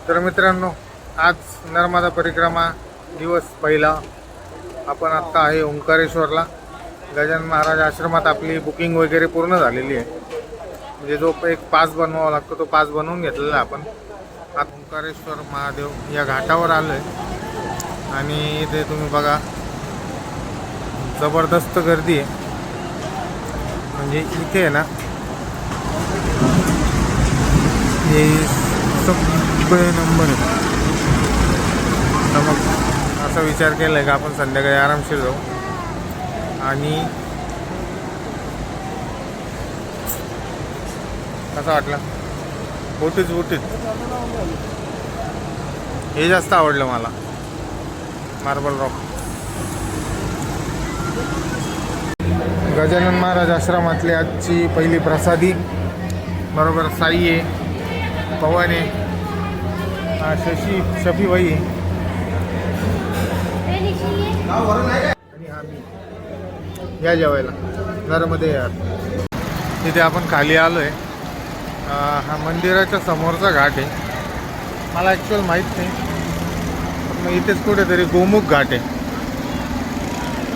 तर मित्रांनो, आज नर्मदा परिक्रमा दिवस पहिला. आपण आत्ता आहे ओंकारेश्वरला. गजानन महाराज आश्रमात आपली बुकिंग वगैरे पूर्ण झालेली आहे. म्हणजे जो एक पास बनवावा लागतो तो पास बनवून घेतलेला आहे आपण. आज ओंकारेश्वर महादेव या घाटावर आलो आहे आणि इथे तुम्ही बघा जबरदस्त गर्दी आहे. म्हणजे इथे आहे ना, हे सगळे नंबर आहे. तर मग असा विचार केला आहे का आपण संध्याकाळी आरामशीर जाऊ. आणि कसा वाटला? बोटीच हे जास्त आवडलं मला, मार्बल रॉक. गजानन महाराज आश्रमातली आजची पहिली प्रसादी. बरोबर साई आहे, पवन आहे, शफीबाई आहे आणि आम्ही. या जेवायला नर्मदे यार. तिथे आपण खाली आलो आहे. हा मंदिराच्या समोरचा घाट आहे. मला ॲक्च्युअल माहीत नाही, पण मग इथेच कुठेतरी गोमुख घाट आहे.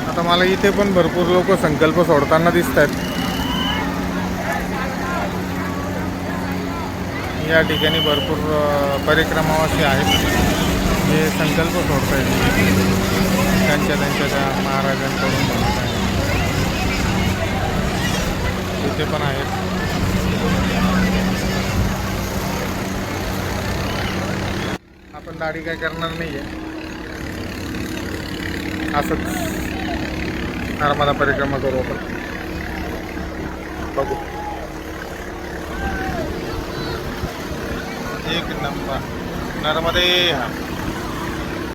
आता मला इथे पण भरपूर लोक संकल्प सोडताना दिसत आहेत. या ठिकाणी भरपूर परिक्रमावासी आहेत जे संकल्प सोडत आहेत त्यांच्या त्या महाराजांकडून म्हणत आहेत. तिथे पण आहेत. आपण दाढी काय करणार नाही आहे, असंच नर्मदा परिक्रमा करू आपण. बघू. एक नंबर नर्मदे.